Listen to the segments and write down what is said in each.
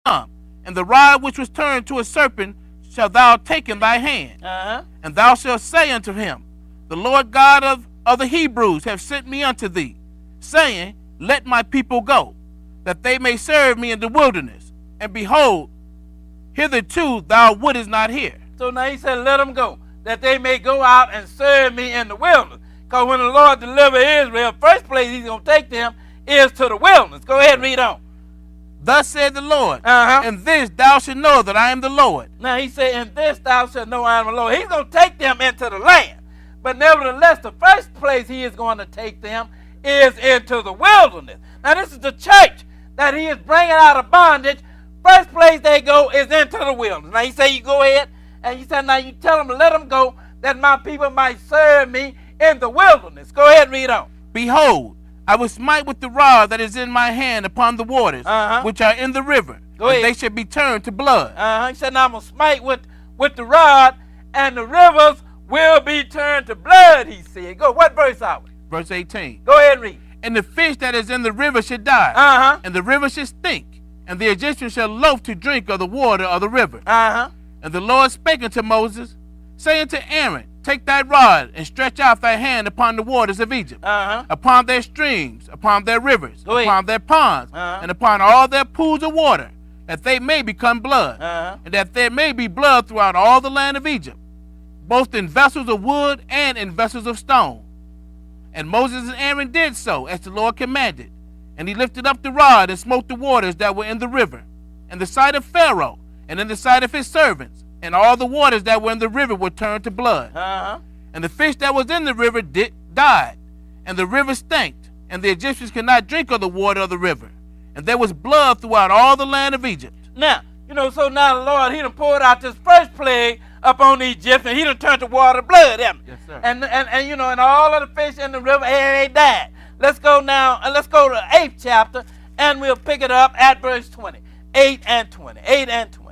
come, and the rod which was turned to a serpent shalt thou take in thy hand. And thou shalt say unto him, The Lord God of the Hebrews have sent me unto thee, saying, Let my people go, that they may serve me in the wilderness. And behold, hitherto thou wouldest not hear. So now he said, let them go, that they may go out and serve me in the wilderness. Because when the Lord delivered Israel, first place he's going to take them is to the wilderness. Go ahead and read on. Thus said the Lord, and this thou shalt know that I am the Lord. Now he said, and this thou shalt know I am the Lord. He's going to take them into the land. But nevertheless, the first place he is going to take them is into the wilderness. Now this is the church that he is bringing out of bondage. First place they go is into the wilderness. Now he said, you go ahead, and he said, now you tell them to let them go, that my people might serve me in the wilderness. Go ahead and read on. Behold, I will smite with the rod that is in my hand upon the waters, which are in the river, and they shall be turned to blood. He said, now I'm going to smite with the rod, and the rivers will be turned to blood, he said. Go, what verse are we? Verse 18. Go ahead and read. And the fish that is in the river shall die, and the river shall stink, and the Egyptians shall loathe to drink of the water of the river. And the Lord spake unto Moses, saying to Aaron, Take thy rod, and stretch out thy hand upon the waters of Egypt, upon their streams, upon their rivers, upon their ponds, and upon all their pools of water, that they may become blood, and that there may be blood throughout all the land of Egypt, both in vessels of wood and in vessels of stone. And Moses and Aaron did so, as the Lord commanded. And he lifted up the rod and smote the waters that were in the river, in the sight of Pharaoh, and in the sight of his servants. And all the waters that were in the river were turned to blood. And the fish that was in the river died, and the river stank, and the Egyptians could not drink of the water of the river. And there was blood throughout all the land of Egypt. Now, so now the Lord, he done poured out this first plague upon the Egyptians. He done turned the water to blood, haven't he? Yes, sir. And all of the fish in the river, they died. Let's go now, and let's go to the 8th chapter, and we'll pick it up at verse 20. 8 and 20. 8 and 20.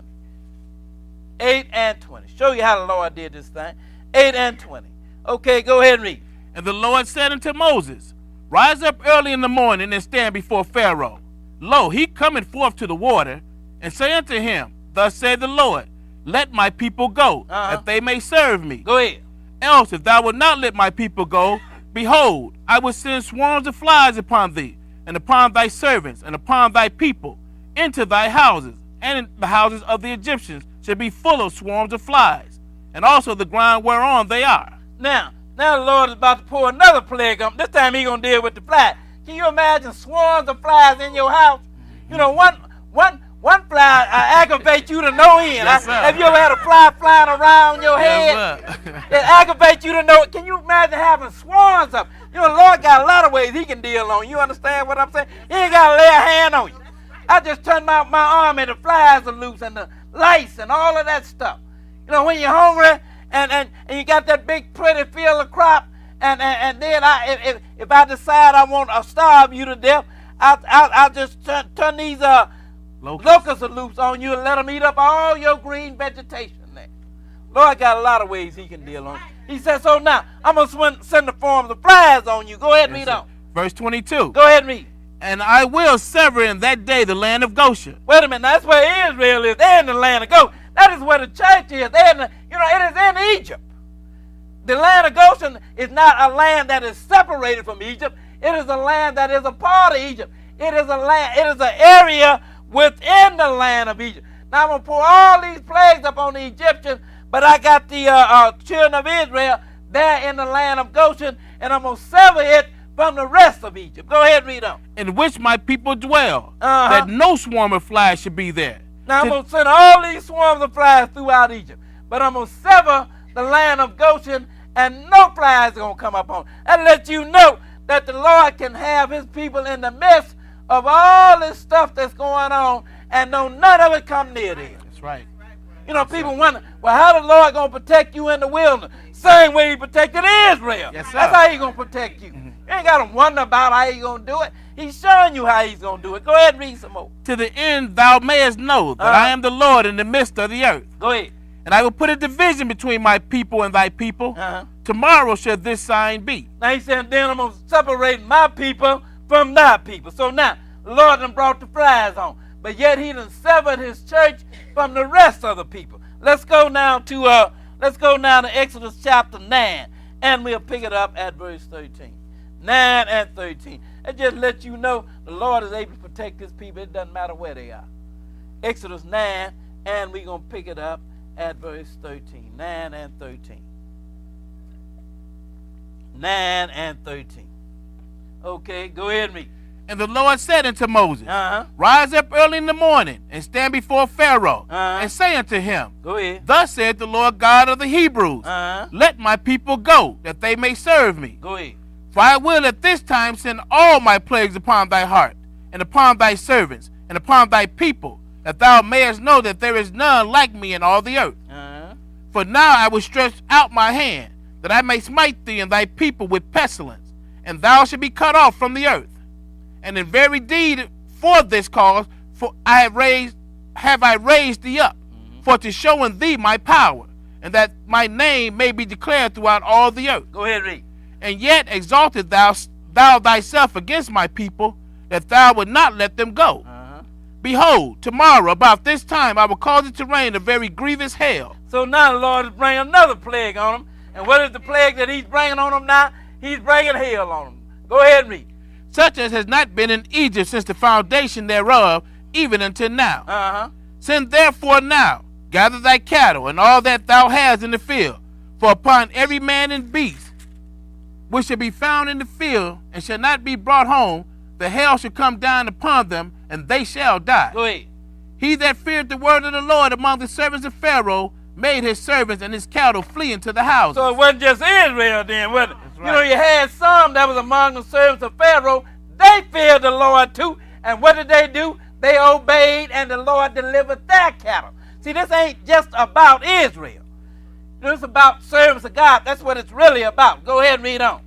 8 and 20. Show you how the Lord did this thing. 8 and 20. Okay, go ahead and read. And the Lord said unto Moses, Rise up early in the morning and stand before Pharaoh. Lo, he cometh forth to the water, and say unto him, Thus saith the Lord, Let my people go, that they may serve me. Go ahead. Else, if thou wilt not let my people go, behold, I will send swarms of flies upon thee, and upon thy servants, and upon thy people, into thy houses, and in the houses of the Egyptians shall be full of swarms of flies, and also the ground whereon they are. Now the Lord is about to pour another plague on. This time he's going to deal with the flies. Can you imagine swarms of flies in your house? One fly aggravates you to no end. Yes, have you ever had a fly flying around your head? It aggravates you to no end. Can you imagine having swarms of them? The Lord got a lot of ways he can deal on you. You understand what I'm saying? He ain't got to lay a hand on you. I just turned my arm and the flies are loose and the lice and all of that stuff. When you're hungry and you got that big pretty field of crop, and then if I decide I want to starve you to death, I'll just turn these locusts are loose on you and let them eat up all your green vegetation there. Lord got a lot of ways he can deal on you. He says, so now I'm going to send the forms of flies on you. Go ahead and read on. Verse 22. Go ahead and read. And I will sever in that day the land of Goshen. Wait a minute. That's where Israel is. They're in the land of Goshen. That is where the church is. It is in Egypt. The land of Goshen is not a land that is separated from Egypt. It is a land that is a part of Egypt. It is an area within the land of Egypt. Now I'm going to pour all these plagues upon the Egyptians, but I got the children of Israel there in the land of Goshen, and I'm going to sever it from the rest of Egypt. Go ahead and read on. In which my people dwell, that no swarm of flies should be there. Now I'm going to send all these swarms of flies throughout Egypt, but I'm going to sever the land of Goshen, and no flies are going to come up on it. That lets you know that the Lord can have his people in the midst of all this stuff that's going on, and don't none of it come near them. That's right. People wonder, well, how the Lord going to protect you in the wilderness? Same way he protected Israel. Yes, sir. That's how he's going to protect you. You ain't got to wonder about how he's going to do it. He's showing you how he's going to do it. Go ahead and read some more. To the end thou mayest know that I am the Lord in the midst of the earth. Go ahead. And I will put a division between my people and thy people. Tomorrow shall this sign be. Now he said, then I'm going to separate my people from thy people. So now, the Lord done brought the flies on. But but yet he done severed his church from the rest of the people. Let's go now to Exodus chapter 9, and we'll pick it up at verse 13. 9 and 13. It just lets you know the Lord is able to protect his people. It doesn't matter where they are. Exodus 9, and we're going to pick it up at verse 13. 9 and 13. 9 and 13. Okay, go ahead and read. And the Lord said unto Moses, Rise up early in the morning, and stand before Pharaoh, and say unto him, Go ahead. Thus saith the Lord God of the Hebrews, Let my people go, that they may serve me. Go ahead. For I will at this time send all my plagues upon thy heart, and upon thy servants, and upon thy people, that thou mayest know that there is none like me in all the earth. For now I will stretch out my hand, that I may smite thee and thy people with pestilence, and thou shalt be cut off from the earth. And in very deed for this cause, for I have raised thee up, for to show in thee my power, and that my name may be declared throughout all the earth. Go ahead, read. And yet exalted thou thyself against my people, that thou would not let them go. Behold, tomorrow about this time I will cause it to rain a very grievous hail. So now the Lord is bringing another plague on them. And what is the plague that he's bringing on them now? He's bringing hail on them. Go ahead and read. Such as has not been in Egypt since the foundation thereof, even until now. Send therefore now, gather thy cattle, and all that thou hast in the field, for upon every man and beast which shall be found in the field, and shall not be brought home, the hail shall come down upon them, and they shall die. Go ahead. He that feared the word of the Lord among the servants of Pharaoh made his servants and his cattle flee into the houses. So it wasn't just Israel then, was it? That's right. You know, you had some that was among the servants of Pharaoh. They feared the Lord too. And what did they do? They obeyed, and the Lord delivered their cattle. See, this ain't just about Israel. This is about servants of God. That's what it's really about. Go ahead and read on.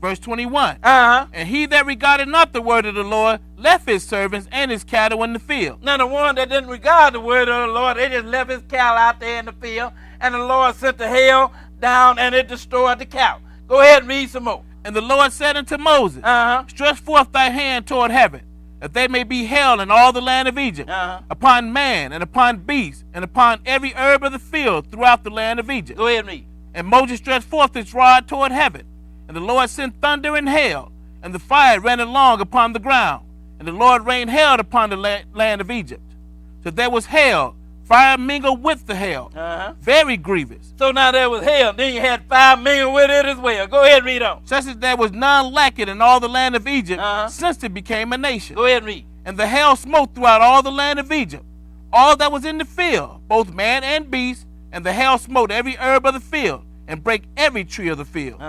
Verse 21. And he that regarded not the word of the Lord left his servants and his cattle in the field. Now the one that didn't regard the word of the Lord, they just left his cattle out there in the field, and the Lord sent the hail down, and it destroyed the cattle. Go ahead and read some more. And the Lord said unto Moses, Stretch forth thy hand toward heaven, that they may be hail in all the land of Egypt, upon man, and upon beast, and upon every herb of the field throughout the land of Egypt. Go ahead and read. And Moses stretched forth his rod toward heaven, and the Lord sent thunder and hail, and the fire ran along upon the ground, and the Lord rained hail upon the land of Egypt. So there was hail, fire mingled with the hail, very grievous. So now there was hail, then you had fire mingled with it as well. Go ahead and read on. Such as there was none like it in all the land of Egypt, since it became a nation. Go ahead and read. And the hail smote throughout all the land of Egypt, all that was in the field, both man and beast, and the hail smote every herb of the field, and brake every tree of the field.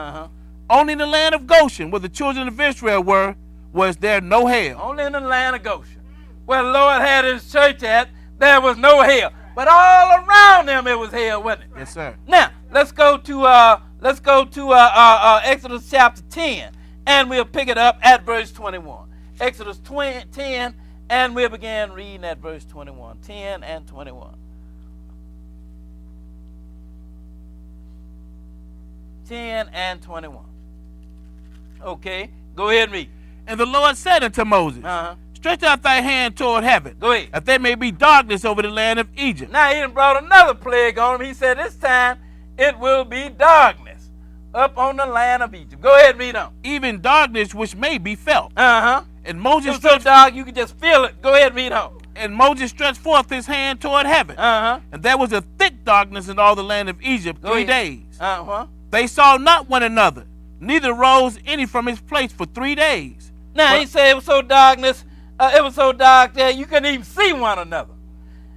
Only in the land of Goshen, where the children of Israel were, was there no hail. Only in the land of Goshen, where the Lord had his church at, there was no hail. But all around them it was hail, wasn't it? Yes, sir. Now let's go to Exodus chapter 10, and we'll pick it up at verse 21. Exodus 10, and we'll begin reading at verse 21. 10 and 21. 10 and 21. Okay, go ahead and read. And the Lord said unto Moses, Stretch out thy hand toward heaven, go ahead, that there may be darkness over the land of Egypt. Now he done brought another plague on him. He said this time it will be darkness up on the land of Egypt. Go ahead and read on. Even darkness which may be felt. And Moses it was so dark you could just feel it. Go ahead and read on. And Moses stretched forth his hand toward heaven. And there was a thick darkness in all the land of Egypt 3 days. They saw not one another, neither rose any from his place for 3 days. Now he said it was so dark that you couldn't even see one another.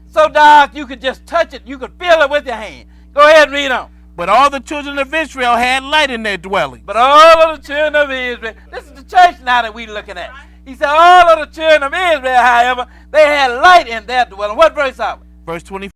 So dark you could just touch it. You could feel it with your hand. Go ahead and read on. But all the children of Israel had light in their dwelling. But all of the children of Israel, this is the church now that we're looking at. He said all of the children of Israel, however, they had light in their dwelling. What verse are we? Verse 24.